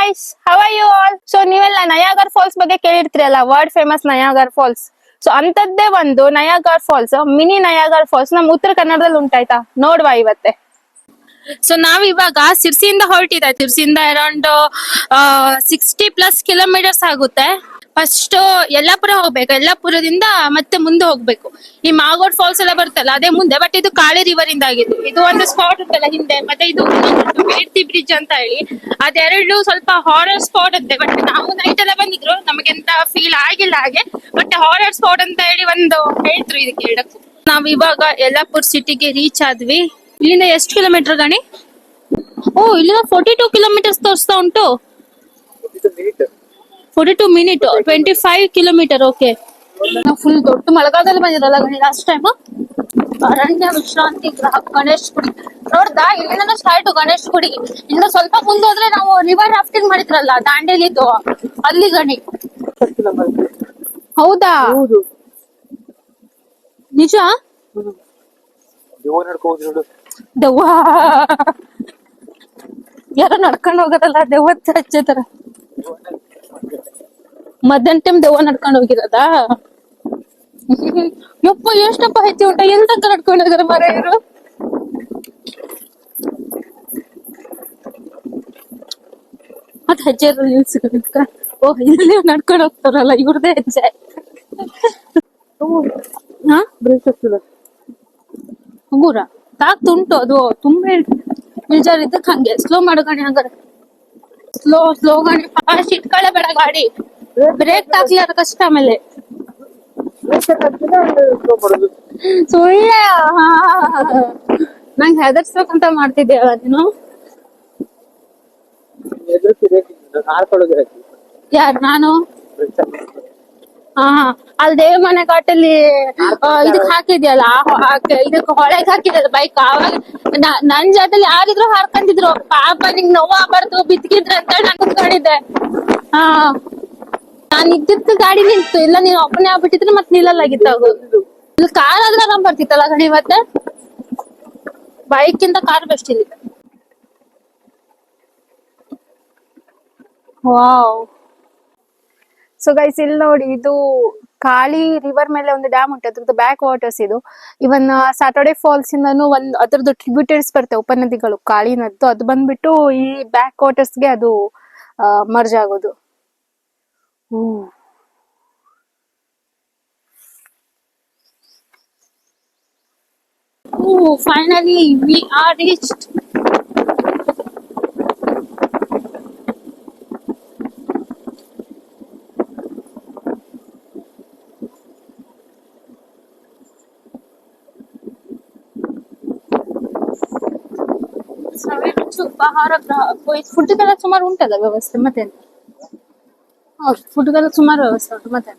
Guys, how are you all? So ನೀವೆಲ್ಲ Niagara falls ಬಗ್ಗೆ ಕೇಳಿರ್ತೀರಲ್ಲ, world famous Niagara falls. So ಅಂತದ್ದೇ ಒಂದು Niagara falls, mini Niagara falls ನಮ್ ಉತ್ತರ ಕನ್ನಡದಲ್ಲಿ ಉಂಟಾಯ್ತಾ, ನೋಡುವ ಇವತ್ತೆ. ಸೊ ನಾವ್ ಇವಾಗ ಸಿರ್ಸಿಯಿಂದ ಹೊರಟಿದೆ. ಸಿರ್ಸಿಯಿಂದ ಅರೌಂಡ್ 60+ ಕಿಲೋಮೀಟರ್ಸ್ ಆಗುತ್ತೆ. ಫಸ್ಟ್ ಯಲ್ಲಾಪುರ ಹೋಗ್ಬೇಕು, ಯಲ್ಲಾಪುರದಿಂದ ಮತ್ತೆ ಮುಂದೆ ಹೋಗ್ಬೇಕು. ಈ ಮಾಗೋಡ್ ಫಾಲ್ಸ್ ಎಲ್ಲ ಬರುತ್ತಲ್ಲ ಅದೇ ಮುಂದೆ, ಬಟ್ ಇದು ಕಾಳಿ ರಿವರ್ ಇಂದ ಆಗಿದ್ದು. ಇದು ಒಂದು ಸ್ಪಾಟ್ ಉಂಟಲ್ಲ ಹಿಂದೆ, ಮತ್ತೆ ಇದು ಬೇಡ್ತಿ ಬ್ರಿಡ್ಜ್ ಅಂತ ಹೇಳಿ, ಅದೆರಡು ಸ್ವಲ್ಪ ಹಾರರ್ ಸ್ಪಾಟ್ ಅಂತೆ. ಬಟ್ ನಾವು ನೈಟ್ ಎಲ್ಲ ಬಂದಿದ್ರು, ನಮಗೆಂತ ಫೀಲ್ ಆಗಿಲ್ಲ ಹಾಗೆ. ಬಟ್ ಹಾರರ್ ಸ್ಪಾಟ್ ಅಂತ ಹೇಳಿ ಒಂದು ಹೇಳ್ತ್ರು ಇದಕ್ಕೆ ಎರಡಕ್ಕೂ. ನಾವ್ ಇವಾಗ ಯಲ್ಲಾಪುರ್ ಸಿಟಿಗೆ ರೀಚ್ ಆದ್ವಿ. ಇಲ್ಲಿಂದ ಎಷ್ಟು ಕಿಲೋಮೀಟರ್ ಗಣಿ? ಓ, ಇಲ್ಲಿಂದ 42 ಕಿಲೋಮೀಟರ್ಸ್ ತೋರಿಸ್ತಾ ಉಂಟು. 42 ಮಿನಿಟ್ 25 ಕಿಲೋಮೀಟರ್. ಓಕೆ, ನಾವು ಫುಲ್ ದೊಡ್ಡ ಮಳೆಗಾಲದಲ್ಲಿ ಬಂದಿರಲ್ಲ ಗಣಿ ಲಾಸ್ಟ್ ಟೈಮ್. ಅರಣ್ಯ ವಿಶ್ರಾಂತಿ ಗೃಹ ಗಣೇಶ್ ಗುಡಿ ನೋಡ್ದಾ? ಇಲ್ಲಿಂದ ಸ್ಟಾರ್ಟ್ ಗಣೇಶ್ ಗುಡಿ. ಇನ್ನು ಸ್ವಲ್ಪ ಮುಂದೆ ಹೋದ್ರೆ ನಾವು ರಿವರ್ ರಾಫ್ಟಿಂಗ್ ಮಾಡಿದ್ರಲ್ಲ ದಾಂಡೇಲಿದ್ದು, ಅಲ್ಲಿ ಗಣಿ. ಹೌದಾ? ನಿಜ? ದೆವ್ವ ಯಾರೋ ನಡ್ಕೊಂಡು ಹೋಗೋದಲ್ಲ, ದೆವ್ವದ ಹಚ್ಚತರ. ಮಧ್ಯಾಹ್ನ ಟೈಮ್ ದೆವ್ವ ನಡ್ಕೊಂಡು ಹೋಗಿರೋದಾ? ಯಪ್ಪ, ಎಷ್ಟಪ್ಪ ಹೆಚ್ಚು ಉಂಟ, ಎಲ್ಲಿ ತನಕ ನಡ್ಕೊಂಡು ಹೋಗಾರ ಮರ ಇವರು. ಮತ್ ಹೆಜ್ಜೆ ನಿಲ್ಸ್ಕ. ಓಹ್, ಇಲ್ಲಿ ನಡ್ಕೊಂಡು ಹೋಗ್ತಾರಲ್ಲ, ಇವ್ರದೇ ಹೆಜ್ಜೆ. ಹಂಗೂರ ತಾಕ್ ಉಂಟು, ಅದು ತುಂಬಾ ಇಳ್ಜಾರ್ ಇದ್ದಕ್ ಹಂಗೆ ಸ್ಲೋ ಮಾಡು ಗಣಿ. ಹಂಗಾರೆ ಸ್ಲೋ ಗಣಿ, ಫಾಸ್ಟ್ ಇಟ್ಕೊಳ್ಳೆ ಬೇಡ ಗಾಡಿ. ಬ್ರೇಕ್ ಹಾಕ್ಲಿ ಅದು ಕಷ್ಟ. ಆಮೇಲೆ ಸುಳ್ಳ ನಂಗೆ ಹೆದರ್ಸ್ಬೇಕಂತ ಮಾಡ್ತಿದ್ದೆ ನೀನು. ಯಾರು? ನಾನು? ಹಾ, ಅಲ್ಲಿ ದೇವ ಮನೆ ಘಾಟಲ್ಲಿ ಇದಕ್ ಹಾಕಿದ್ಯಲ್ಲ, ಇದಕ್ ಹೊಳೆಗ್ ಹಾಕಿದ್ಯಲ್ಲ ಬೈಕ್, ಆವಾಗ ನನ್ ಜೊತೆಲಿ ಯಾರಿದ್ರು ಹಾರ್ಕೊಂಡಿದ್ರು. ಪಾಪ ನಿಂಗ್ ನೋವು ಆಗ್ಬಾರ್ದು ಬಿದ್ಕಿದ್ರೆ ಅಂತ ನಾನು ಕುತ್ಕೊಂಡಿದ್ದೆ. ಹಾ, ನಾನ್ ಇದ್ದಿದ್ದು ಗಾಡಿ ನಿಂತು, ಇಲ್ಲ ನೀನ್ ಒಬ್ಬನೇ ಆಗ್ಬಿಟ್ಟಿದ್ರೆ ಮತ್ ನಿಲ್ಲಲಾಗಿತ್ತು. ಇಲ್ಲಿ ಕಾರ್ ಆದ್ರೆ ಆರಾಮ್ ಬರ್ತಿತ್ತಲ್ಲ ಗಣಿ. ಮತ್ತೆ ಬೈಕ್ ಇಂದ ಕಾರ್ ಬೆಸ್ಟ್ ಇಲ್ಲಿ. ವಾವ್. ಸೊ ಗೈಸ್, ಇಲ್ಲಿ ನೋಡಿ, ಇದು ಕಾಳಿ ರಿವರ್ ಮೇಲೆ ಒಂದು ಡ್ಯಾಮ್ ಉಂಟು, ಅದ್ರದ್ದು ಬ್ಯಾಕ್ ವಾಟರ್ಸ್ ಇದು. ಇವನ್ ಸ್ಯಾಟರ್ಡೆ ಫಾಲ್ಸ್ ಇಂದನು ಒಂದ್ ಅದ್ರದ್ದು ಟ್ರಿಬ್ಯೂಟರೀಸ್ ಬರ್ತವೆ, ಉಪನದಿಗಳು, ಕಾಳಿ ನದ್ದು. ಅದು ಬಂದ್ಬಿಟ್ಟು ಈ ಬ್ಯಾಕ್ ವಾಟರ್ಸ್ಗೆ ಅದು ಮರ್ಜ್ ಆಗೋದು. Finally we are reached. ಉಪಹಾರ ಗೃಹ, ಫುಡ್ಗೆಲ್ಲ ಸುಮಾರು ಉಂಟಲ್ಲ ವ್ಯವಸ್ಥೆ. ಮತ್ತೆ ಹೌದು, ಫುಡ್ಗೆಲ್ಲ ಸುಮಾರು ವ್ಯವಸ್ಥೆ ಉಂಟು. ಮತ್ತೆ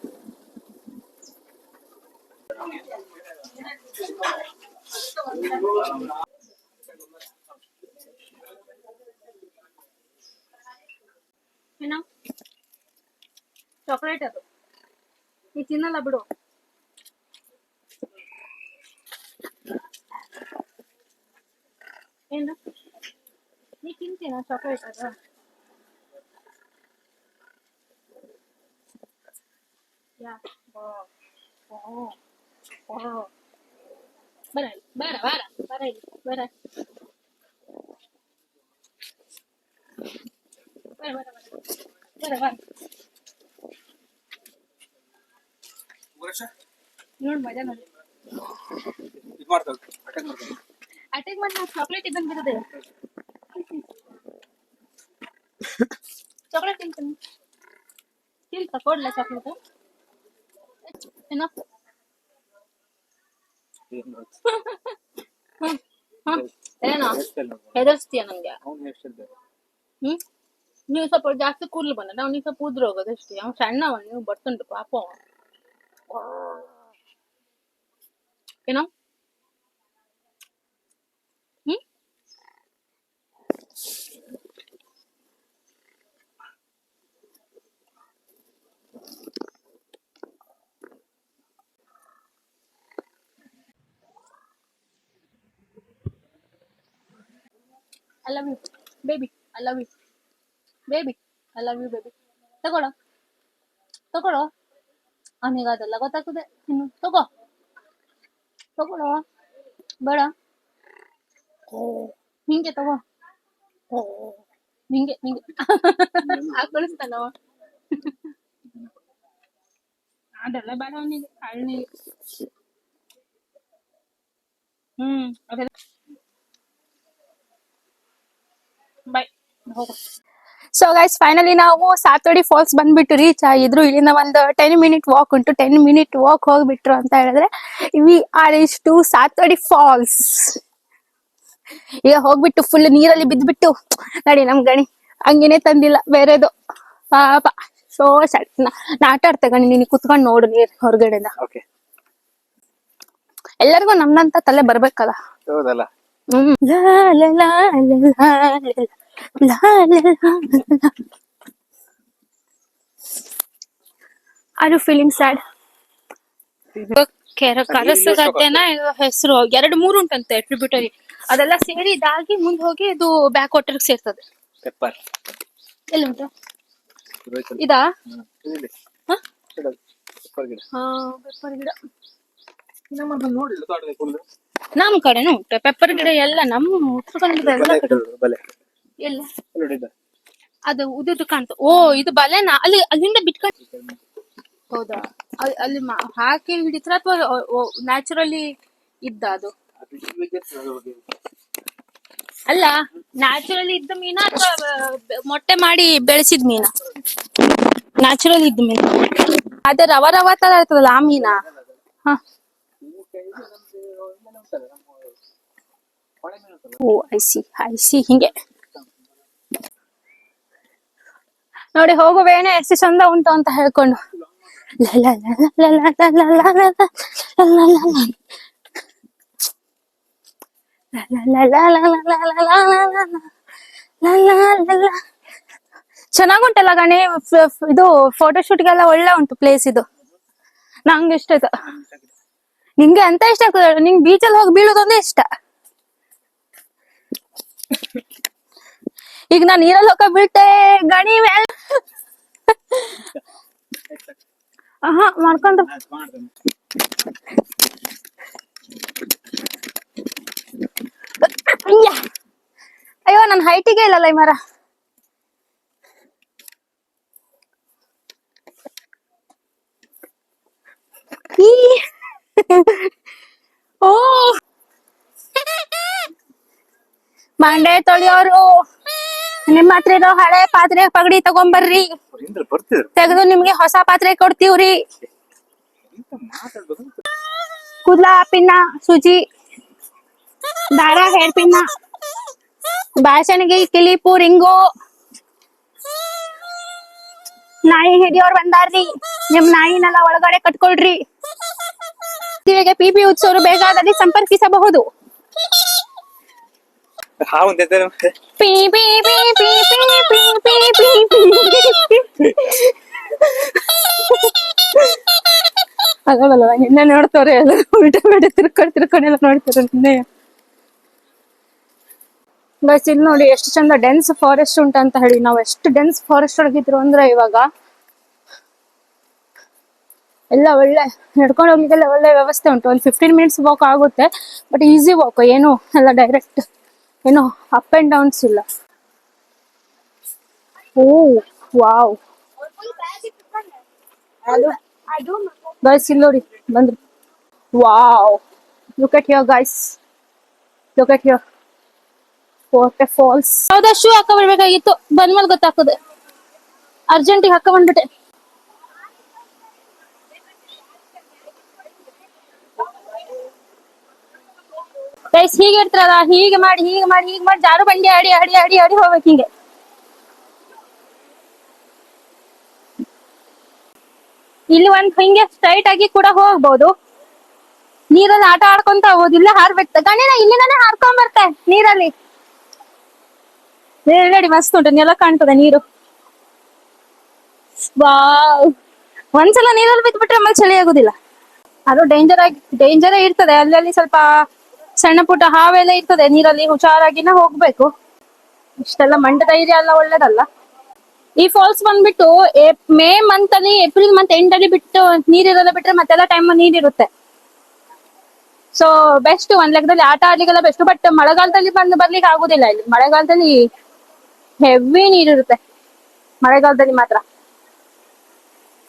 ಏನೋ ಚಾಕ್ಲೇಟ್ ಅದು ನೀ ತಿನ್ನಲ್ಲ ಬಿಡು. ಏನು ನೀ ತಿಂತೀನ ಚಾಕ್ಲೇಟ್ ಅದು? ಯಾ ಬರ ಬೇಡ ಬೇಡ ಬರ ಇಲ್ಲಿ ಬರ ಬರ ಬರ ಬರ ಬರ ನೋಡ್ ಮಜಾ ನೋಡಿ. ಅಟ್ಯಾಕ್ ಮಾಡಿ ನಾವು ಚಾಕ್ಲೇಟ್ ಇದ್ದಂಗೆ ಬಿಡದೆ. ಚಾಕ್ಲೇಟ್ ತಿಂತೀನಿ, ತಿಂತ ಕೊಡ್ಲ ಚಾಕ್ಲೇಟ್? ಏನೋ ಏನೋ ಹೆದರ್ಸ್ತೀಯ ನಂಗೆ. ನೀವು ಸ್ವಲ್ಪ ಜಾಸ್ತಿ ಕೂದಲು ಬಂದ, ನಾವು ನೀವು ಸ್ವಲ್ಪ ಉದ್ರ ಹೋಗೋದಷ್ಟೇ. ಅವ್ನು ಸಣ್ಣವ, ನೀವು ಬರ್ತುಂಟು ಪಾಪ. ಏನೋ I love you, baby. I love you, baby. I love you baby. ತಗೊಳ್ಳೋ ತಗೊಳ್ಳೋ, ಅವನಿಗೆ ಅದೆಲ್ಲ ಗೊತ್ತಾಗ್ತದೆ. ಇನ್ನು ತಗೋ ತಗೊಳ್ಳೋ, ಬೇಡ ಹಿಂಗೆ ತಗೋ, ಹಿಂಗೆ ಹಿಂಗೆ ಕಳಿಸ್ತಾನವ. ಅದೆಲ್ಲ ಬೇಡ ಅವನಿಗೆ, ಹಳ್ಳಿ. ಅದೆಲ್ಲ ಬೈ, ಹೋಗು. ಸೊ ಗೈಸ್ ಫೈನಲಿ ನಾವು ಸಾತೋಡಿ ಫಾಲ್ಸ್ ಬಂದ್ಬಿಟ್ಟು ರೀಚ್ ಆಗಿದ್ರು. ಇಲ್ಲಿಂದ ಒಂದು 10 minute ವಾಕ್ ಉಂಟು. 10 minute ವಾಕ್ ಹೋಗ್ಬಿಟ್ರು ಅಂತ ಹೇಳಿದ್ರೆ we are is to Sathodi falls. ಈಗ ಹೋಗ್ಬಿಟ್ಟು ಫುಲ್ ನೀರಲ್ಲಿ ಬಿದ್ದ್ಬಿಟ್ಟು ನೋಡಿ ನಮ್ ಗಣಿ ಹಂಗೇನೆ ತಂದಿಲ್ಲ ಬೇರೆದು ಪಾಪ. So sad. ನಾ ಆಟ ಆಡ್ತೆ ಗಣಿ, ನೀನು ಕುತ್ಕೊಂಡ್ ನೋಡು ನೀರ್ ಹೊರಗಡೆದ. ಎಲ್ಲರಿಗೂ ನಮ್ದಂತ ತಲೆ ಬರ್ಬೇಕಲ್ಲ. ಹೌದಲ್ಲ. ಲಾ ಲಾ ಲಾ ಲಾ ಲಾ ಲಾ ಲಾ. Are you feeling sad? ಕರಸಗದ್ದೆನ ಹೆಸರು 2-3 ಉಂಟಂತೆ ಟ್ರಿಬ್ಯೂಟರಿ. ಅದೆಲ್ಲ ಸೇರಿ ಇದಾಗಿ ಮುಂದೆ ಹೋಗಿ ಇದು ಬ್ಯಾಕ್ ವಾಟರ್ ಸೇರ್ತದೆ. ಪೆಪ್ಪರ್ ಎಲ್ಲಿ ಉಂಟು ಇದಾ? ಪೆಪ್ಪರ್ ಗಿಡ ನಮ್ ಕಡೆನೂ ಉಂಟು ಪೆಪ್ಪರ್ ಗಿಡ ಎಲ್ಲ. ನಮ್ಮ ಉತ್ತರ ಕನ್ನಡದ ಎಲ್ಲ ಅದು ಉದುದು ಕಾಣ್ತು. ಓ ಇದು ಬಲೆನಾ? ಅಲ್ಲಿ ಅಲ್ಲಿಂದ ಬಿಟ್ಕೊಂಡು ಹೌದಾ? ಅಲ್ಲಿ ಹಾಕಿ ಹಿಡಿತ್ರ ಅಥವಾ ನ್ಯಾಚುರಲಿ ಇದ್ದ ಅದು? ಅಲ್ಲ ನ್ಯಾಚುರಲಿ ಇದ್ದ ಮೀನಾ ಅಥವಾ ಮೊಟ್ಟೆ ಮಾಡಿ ಬೆಳೆಸಿದ ಮೀನಾ? ನ್ಯಾಚುರಲ್ ಇದ್ದ ಮೀನು. ಅದೇ ರವ ರವ ತರ ಇರ್ತದಲ್ಲ ಆ ಮೀನಾ? ಹ. ಓ ಐ ಸಿ ಹಿಂಗೆ ನೋಡಿ. ಹೋಗುವೇನೆ ಎಷ್ಟು ಚಂದ ಉಂಟು ಅಂತ ಹೇಳ್ಕೊಂಡು. ಚೆನ್ನಾಗುಂಟಲ್ಲ ಗಣಿ. ಇದು ಫೋಟೋಶೂಟ್ಗೆಲ್ಲ ಒಳ್ಳೆ ಉಂಟು ಪ್ಲೇಸ್ ಇದು. ನಂಗೆ ಇಷ್ಟ ಆಯ್ತು. ನಿಂಗೆ ಅಂತ ಇಷ್ಟ ಆಗ್ತದೆ? ನಿಂಗೆ ಬೀಚಲ್ಲಿ ಹೋಗಿ ಬೀಳೋದೊಂದೇ ಇಷ್ಟ. ಈಗ ನಾನು ನೀರಲ್ಲಿ ಹೋಗ ಬೀಳ್ತೆ ಗಣಿ ಮೇಲೆ. ಮಾಡ್ಕೊಂಡು ಅಯ್ಯೋ ನನ್ನ ಹೈಟಿಗೆ ಇಲ್ಲಲ್ಲ ಈ ಮರ. ಓ ಮಂಡೆ ತೊಳೆಯೋರು ನಿಮ್ಮ ಹತ್ರ ಇರೋ ಹಳೆ ಪಾತ್ರೆ ಪಗಡಿ ತಗೊಂಬರ್ರಿ, ತೆಗೆದು ನಿಮ್ಗೆ ಹೊಸ ಪಾತ್ರೆ ಕೊಡ್ತೀವ್ರಿ. ಕೂದ್ಲ ಪಿನ್ನ, ಸುಜಿ, ದಾರ, ಹೇರ್ ಪಿನ್ನ, ಬಾಸಣಿಗೆ, ಕಿಲಿಪು, ರಿಂಗು. ನಾಯಿ ಹಿಡಿಯೋರ್ ಬಂದಾರ್ರಿ, ನಿಮ್ ನಾಯಿನೆಲ್ಲ ಒಳಗಡೆ ಕಟ್ಕೊಳ್ರಿ. ಪಿಪಿ ಉತ್ಸವರು ಬೇಕಾದಲ್ಲಿ ಸಂಪರ್ಕಿಸಬಹುದು. P P P P P P P P. ಅಲ್ಲ ನಿನ್ನೆ ನೋಡ್ತವ್ರೆ ಎಲ್ಲ ಉಲ್ಟಾ ಬೇಡ ತಿರ್ಕೊಂಡೆಲ್ಲ ನೋಡ್ತಾರೆ ನಿನ್ನೆ. ಬಸ್ ಇಲ್ಲಿ ನೋಡಿ ಎಷ್ಟು ಚಂದ ಡೆನ್ಸ್ ಫಾರೆಸ್ಟ್ ಉಂಟಂತ ಹೇಳಿ. ನಾವು ಎಷ್ಟು ಡೆನ್ಸ್ ಫಾರೆಸ್ಟ್ ಒಳಗಿದ್ರು ಅಂದ್ರೆ ಇವಾಗ ಎಲ್ಲ ಒಳ್ಳೆ ನಡ್ಕೊಂಡು ಹೋಗ್ಲಿಕ್ಕೆಲ್ಲ ಒಳ್ಳೆ ವ್ಯವಸ್ಥೆ ಉಂಟು. ಒಂದು 15 minutes ವಾಕ್ ಆಗುತ್ತೆ, ಬಟ್ ಈಸಿ ವಾಕ್. ಏನು ಎಲ್ಲ ಡೈರೆಕ್ಟ್, ಏನು ಅಪ್ ಅಂಡ್ ಡೌನ್ಸ್ ಇಲ್ಲ. ಓ ವಾವ್. ಗೈಸ್ ಇಲ್ಲಿ ನೋಡಿ ಬಂದ್ರು. Wow, look at here guys, look at here water falls. ಹೌದಾ, ಶೂ ಹಾಕ ಬರ್ಬೇಕಾಗಿತ್ತು, ಬಂದ್ಮೇಲೆ ಗೊತ್ತಾಗ್ತದೆ. ಅರ್ಜೆಂಟಿಗೆ ಹಾಕ ಬಂದ್ಬಿಟ್ಟೆ. ಗೈಸ್ ಹೀಗೆ ಇರ್ತಾರಲ್ಲ, ಹೀಗೆ ಮಾಡಿ ಜಾರು ಬಂಡಿ ಆಡಿ ಆಡಿ ಆಡಿ ಆಡಿ ಹೋಗ್ಬೇಕು ಹಿಂಗೆ. ಇಲ್ಲಿ ಒಂದ್ ಹಿಂಗೆ ಸ್ಟ್ರೈಟ್ ಆಗಿ ಕೂಡ ಹೋಗ್ಬೋದು. ನೀರಲ್ಲಿ ಆಟ ಆಡ್ಕೊಂತ ಹೋಗೋದು. ಇಲ್ಲ ಹಾರ್ಬೇಕು ಗಣಿನ, ಇಲ್ಲಿಂದಾನೆ ಹಾರ್ಕೊಂಡ್ ಬರ್ತೆ ನೀರಲ್ಲಿ. ರೆಡಿ ಮಸ್ತ್ ಉಂಟು, ನೆಲ ಕಾಣ್ತದೆ ನೀರು. ವಾವ್, ಒಂದ್ಸಲ ನೀರಲ್ಲಿ ಬಿದ್ಬಿಟ್ರೆ ಆಮೇಲೆ ಚಳಿ ಆಗುದಿಲ್ಲ. ಅದು ಡೇಂಜರೇ ಇರ್ತದೆ. ಅಲ್ಲಲ್ಲಿ ಸ್ವಲ್ಪ ಸಣ್ಣ ಪುಟ್ಟ ಹಾವೆಲ್ಲ ಇರ್ತದೆ ನೀರಲ್ಲಿ. ಹುಷಾರಾಗಿನ ಹೋಗ್ಬೇಕು. ಇಷ್ಟೆಲ್ಲ ಮಂಡ ಧೈರ್ಯ ಎಲ್ಲ ಒಳ್ಳೇದಲ್ಲ. ಈ ಫಾಲ್ಸ್ ಬಂದ್ಬಿಟ್ಟು ಮೇ ಮಂತ್ ಅಲ್ಲಿ, ಏಪ್ರಿಲ್ ಮಂತ್ ಎಂಡ್ ಅಲ್ಲಿ ಬಿಟ್ಟು ನೀರಿರೋದ ಬಿಟ್ರೆ ಮತ್ತೆಲ್ಲ ಟೈಮ್ ನೀರಿರುತ್ತೆ. ಸೊ ಬೆಸ್ಟ್, ಒಂದ್ ಲೆಕ್ಕದಲ್ಲಿ ಆಟ ಆಡ್ಲಿಕ್ಕೆಲ್ಲ ಬೆಸ್ಟ್. ಬಟ್ ಮಳೆಗಾಲದಲ್ಲಿ ಬರ್ಲಿಕ್ಕೆ ಆಗುದಿಲ್ಲ ಇಲ್ಲಿ. ಮಳೆಗಾಲದಲ್ಲಿ ಹೆವಿ ನೀರಿರುತ್ತೆ, ಮಳೆಗಾಲದಲ್ಲಿ ಮಾತ್ರ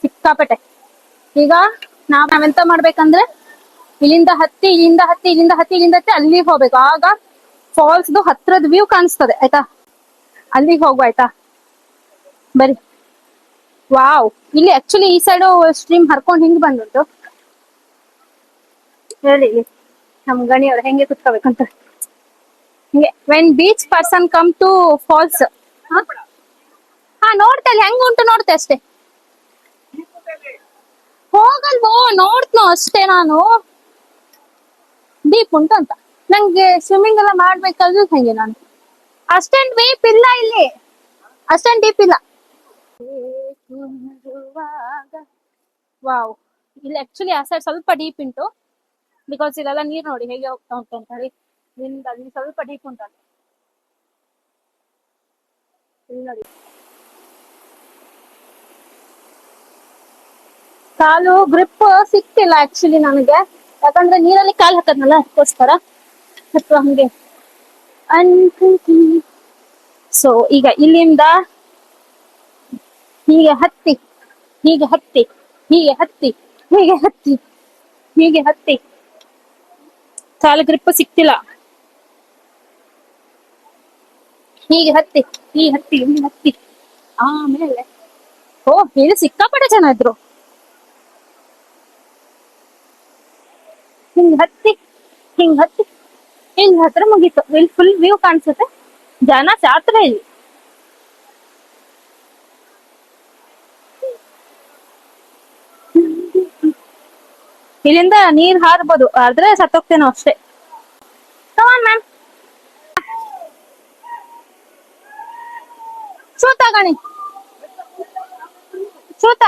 ಸಿಕ್ಕಾಪಟ್ಟೆ. ಈಗ ನಾವೆಂತ ಮಾಡ್ಬೇಕಂದ್ರೆ ಇಲ್ಲಿಂದ ಹತ್ತಿ ಅಲ್ಲಿಗೆ ಹೋಗ್ಬೇಕು. ಆಗ ಫಾಲ್ಸ್ ಹತ್ರದ ವ್ಯೂ ಕಾಣಿಸ್ತದೆ ಆಯ್ತಾ, ಅಲ್ಲಿಗೆ ಹೋಗುವ ಆಯ್ತಾ. ಬರಿ ವಾವ್, ಇಲ್ಲಿ ಆಕ್ಚುಲಿ ಈ ಸೈಡ್ ಸ್ಟ್ರೀಮ್ ಹರ್ಕೊಂಡ್ ಹಿಂಗ್ ಬಂದುಂಟು. ಹೇಳಿ ನಮ್ ಗಣಿಯವ್ರು ಹೆಂಗೆ ಕುತ್ಕೋಬೇಕಂತ. ಹಿಂಗೆ when beach person come to falls. ಹಾ ನೋಡ್ತೆ, ಅಲ್ಲಿ ಹೆಂಗ್ ಉಂಟು ನೋಡ್ತೆ ಅಷ್ಟೇ. ಹೋಗಲ್ವೋ, ನೋಡ್ತನೋ ಅಷ್ಟೇ ನಾನು. ಡೀಪ್ ಉಂಟು ಅಂತ. ನಂಗೆ ಸ್ವಿಮ್ಮಿಂಗ್ ಎಲ್ಲ ಮಾಡ್ಬೇಕಾದ್ರು ಹೆಂಗೆ ನಾನು. ಅಷ್ಟೇನ್ ಡೀಪ್ ಇಲ್ಲ ಇಲ್ಲಿ, ಅಷ್ಟೇನ್ ಡೀಪ್ ಇಲ್ಲ. ವಾವ್, ಇಲ್ಲಿ ಆಕ್ಚುಲಿ ಆ ಸೈಡ್ ಸ್ವಲ್ಪ ಡೀಪ್ ಉಂಟು. ಬಿಕಾಸ್ ಇಲ್ಲೆಲ್ಲ ನೀರ್ ನೋಡಿ ಹೇಗೆ ಹೋಗ್ತಾ ಉಂಟು ಅಂತ ಹೇಳಿ. ಅಲ್ಲಿ ಸ್ವಲ್ಪ ಡೀಪ್ ಉಂಟಲ್ಲ ಇಲ್ಲಿ ನೋಡಿ. ಕಾಲು ಗ್ರಿಪ್ ಸಿಕ್ತಿಲ್ಲ ಆಕ್ಚುಲಿ ನನಗೆ, ಯಾಕಂದ್ರೆ ನೀರಲ್ಲಿ ಕಾಲು ಹಾಕದ್ನಲ್ಲ ಅದಕ್ಕೋಸ್ಕರ ಅಥವಾ ಹಂಗೆ ಅನ್ಕೊಂತೀನಿ. ಸೊ ಈಗ ಇಲ್ಲಿಂದ ಹೀಗೆ ಹತ್ತಿ ಹೀಗೆ ಹತ್ತಿ ಹೀಗೆ ಹತ್ತಿ ಹೀಗೆ ಹತ್ತಿ ಹೀಗೆ ಹತ್ತಿ, ಕಾಲು ಗ್ರಿಪ್ ಸಿಕ್ತಿಲ್ಲ. ಹೀಗೆ ಹತ್ತಿ ಹೀಗೆ ಹತ್ತಿ ಆಮೇಲೆ ಓ ಇದು ಸಿಕ್ಕಾಪಟ್ಟೆ ಜನ ಇದ್ರು. ಹಿಂಗ್ ಹತ್ತಿ ಹಿಂಗ್ ಹತ್ರ ಮುಗೀತು. ಇಲ್ಲಿ ಫುಲ್ ವ್ಯೂ ಕಾಣಿಸುತ್ತೆ. ಜನ ಜಾತ್ರೆ ಇಲ್ಲಿ. ಇಲ್ಲಿಂದ ನೀರ್ ಹಾರ್ಬೋದು, ಆದ್ರೆ ಸತ್ತೋಗ್ತೇನೋ ಅಷ್ಟೇ. ಕಮಾನ್ ಮ್ಯಾಮ್, ಶೂತ ಗಣಿ ಶೂತ.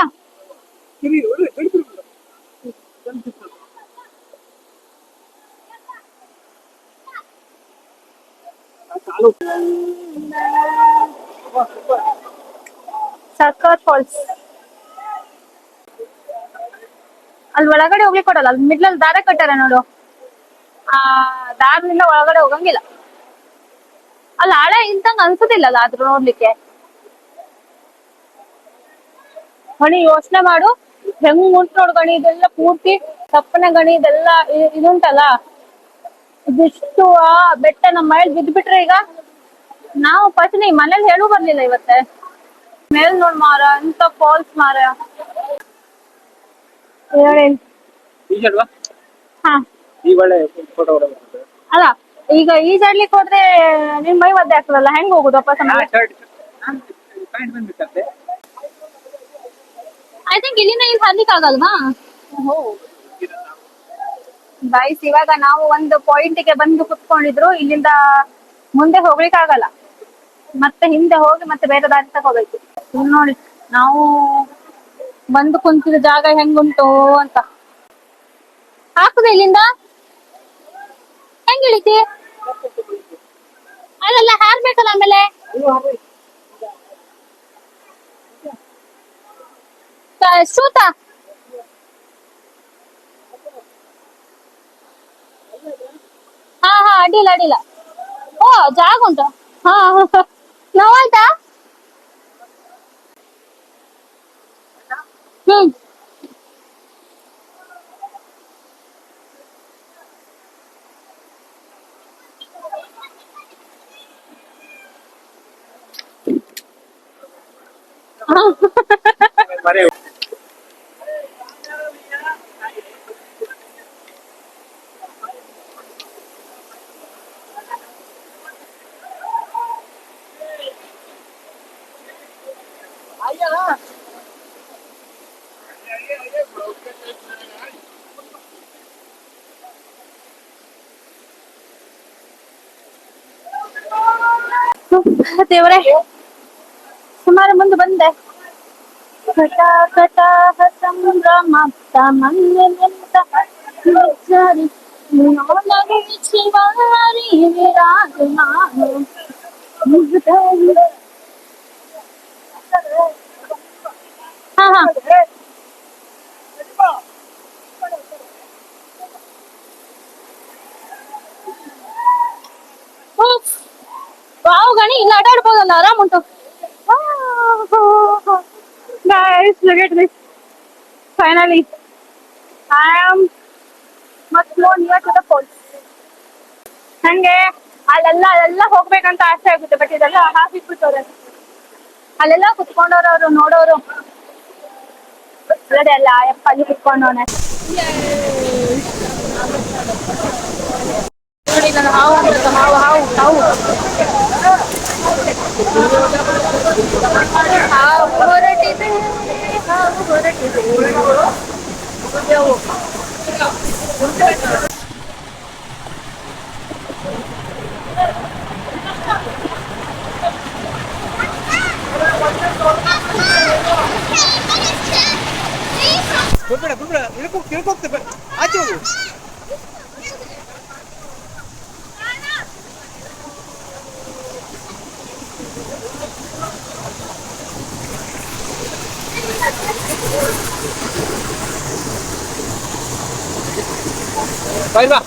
ಸರ್ಕಲ್ ಫಾಲ್ಸ್ ಅಲ್ಲಿ ಒಳಗಡೆ ಹೋಗ್ಲಿಕ್ಕೆ ಕೊಡಲ್ಲ. ಅಲ್ಲಿ ಮಿಡ್ಲಲ್ಲಿ ದಾರ ಕಟ್ಟಾರ ನೋಡು, ಆ ದಾರದಿಂದ ಒಳಗಡೆ ಹೋಗಂಗಿಲ್ಲ. ಅಲ್ಲಿ ಆಳ ಇಂತಂಗ ಅನ್ಸುದಿಲ್ಲಲ್ಲ ಆದ್ರೂ ನೋಡ್ಲಿಕ್ಕೆ. ಗಣಿ ಯೋಚನೆ ಮಾಡು, ಹೆಂಗ್ ಉಂಟು ನೋಡು ಗಣಿ. ಇದೆಲ್ಲ ಪೂರ್ತಿ ತಪ್ಪನೆ ಗಣಿ. ಇದೆಲ್ಲ ಇದುಂಟಲ್ಲ, ಇದಿಷ್ಟು ಆ ಬೆಟ್ಟ ನಮ್ಮ ಮನೇಲಿ ಬಿದ್ದ್ಬಿಟ್ರೆ ಈಗ ನಾವು ಪಟ್ನಿ ಮನೇಲಿ ಹೇಳು ಬರ್ಲಿಲ್ಲ ಇವತ್ತೆ. ಮೇಲ್ ನೋಡ್ ಮಾರ, ಎಂತ ಫಾಲ್ಸ್ ಮಾರ. ಹಾ ಅಲ್ಲ, ಈಗ ಈಜಾಡ್ಲಿಕ್ಕೆ ಹೋದ್ರೆ ನಿನ್ ಮೈ ಒದ್ದೆ ಆಗ್ತದಲ್ಲ, ಹೆಂಗ್ ಹೋಗುದು ವಾಪಸ್? ಐ ಥಿಂಕ್ ಇಲ್ಲಿಂದ ಇಲ್ಲಿ ಹರ್ಲಿಕ್ಕೆ ಆಗಲ್ವಾ? ಗೈಸ್, ಇವಾಗ ನಾವು ಒಂದು ಪಾಯಿಂಟ್ಗೆ ಬಂದು ಕುತ್ಕೊಂಡಿದ್ರು. ಇಲ್ಲಿಂದ ಮುಂದೆ ಹೋಗ್ಲಿಕ್ಕೆ ಆಗಲ್ಲ, ಮತ್ತೆ ಹಿಂದೆ ಹೋಗಿ ಮತ್ತೆ ಬೇರೆ ದಾರಿ ತಗೋಬೇಕು. ನೋಡಿ ನಾವು ಬಂದು ಕುಂತಿದ ಜಾಗ ಹೆಂಗುಂಟು ಅಂತ. ಆಗ್ತದೆ ಇಲ್ಲಿಂದ ಹೆಂಗ್ ಇಳಿತಿ? ಅಲ್ಲೆಲ್ಲ ಹಾರ್ಬೇಕಲ್ಲ ಆಮೇಲೆ. ಶೂತ ಹಾ ಅಡ್ಡಿಲ್ಲ. ಓ ಜಾಗ ಉಂಟು. ಹಾ ನೋವಾಯ್ತಾ? ಹ್ಮ್ ದೇವರೇ, ಸುಮಾರು ಮುಂದೆ ಬಂದೆ. ಕಟ ಸಂಭ್ರಮ ಶಿವಾರಿ ವಿರಾಜ ನಾನು ಹಾ ಹಾ ವಾವ್ ಗಣಿ ಇಲ್ಲಿ ಆಟ ಆಡ್ಬೋದಲ್ಲ ಆರಾಮ್ ಉಂಟು. Guys, look at this. Finally, I am much more near to the falls. ನಂಗೆ ಅಲ್ಲೆಲ್ಲ ಹೋಗ್ಬೇಕಂತ ಆಸೆ ಆಗುತ್ತೆ, ಬಟ್ ಇದೆಲ್ಲ ಹಾಕಿಬಿಟ್ಟವ್ರೆ. ಅಲ್ಲೆಲ್ಲ ಕುತ್ಕೊಂಡವ್ರು ಅವರು ನೋಡೋರು ಅಲ್ಲ ಯಪ್ಪ ಅಲ್ಲಿ ಕುತ್ಕೊಂಡವನೆ. ನೋಡಿ ನನ್ನ ಹಾವು ಹಾವು ಹಾವು ಹಾವು ಹಾವು ಹೊರಟಿದೆ, ಹಾವು ಹೊರಟಿದೆ. ಬಿಡ್ಬೇಡ ಬಿಡ್ಬೇಡ, ತಿಳ್ಕೋಗ್ತೇವೆ ಆಚೆ ಹೋಗು. ಬಾ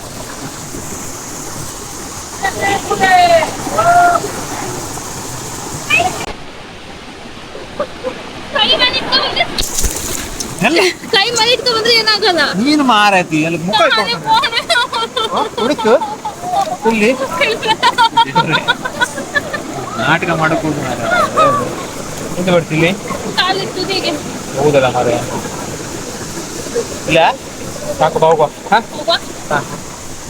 ಕೈ ಮೇಲೆ ಇಟ್ಕೊ ಬಂದ್ರೆ ಏನಾಗಲ್ಲ. ನೀನು ಮಾರಾಯ್ತಿ ಅಲ್ಲಿ ಮುಖ ಹುಡುಕು ಇಲ್ಲಿ ನಾಟಕ ಮಾಡಕ್ ಹೋಗಿ ಮುಂದೆ ಬರ್ತಿಲ್ಲಿ. ಹೌದಲ್ಲ ಮಾರ ಇಲ್ಲ ಸಾಕು ಹೋಗುವ.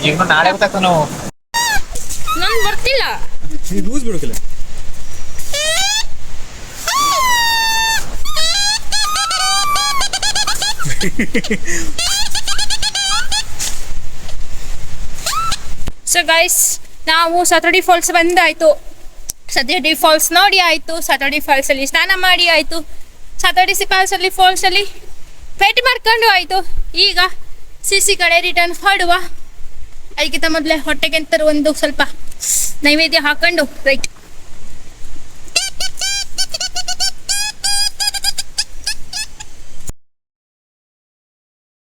ಈಗ ನಾಳೆ ಗೊತ್ತಾಗ್ತ ನಾವು ನನ್ ಬರ್ತಿಲ್ಲ. ಲೂಸ್ ಬಿಡುಕಿಲ್ಲ. ಸೊ ಗೈಸ್, ನಾವು ಸತಡಿ ಫಾಲ್ಸ್ ಬಂದಾಯ್ತು. ಸತಡಿ ಫಾಲ್ಸ್ ನೋಡಿ ಆಯ್ತು. ಸತಡಿ ಫಾಲ್ಸ್ ಅಲ್ಲಿ ಸ್ನಾನ ಮಾಡಿ ಆಯ್ತು. ಸತಡಿ ಫಾಲ್ಸ್ ಅಲ್ಲಿ ಭೇಟಿ ಮಾಡ್ಕೊಂಡು ಆಯ್ತು. ಈಗ ಸಿಸಿ ಕಡೆ ರಿಟರ್ನ್ ಹೊಡುವ. ಅದಕ್ಕಿಂತ ಮೊದಲೇ ಹೊಟ್ಟೆಗೆ ಒಂದು ಸ್ವಲ್ಪ ನೈವೇದ್ಯ ಹಾಕೊಂಡು ರೈಟ್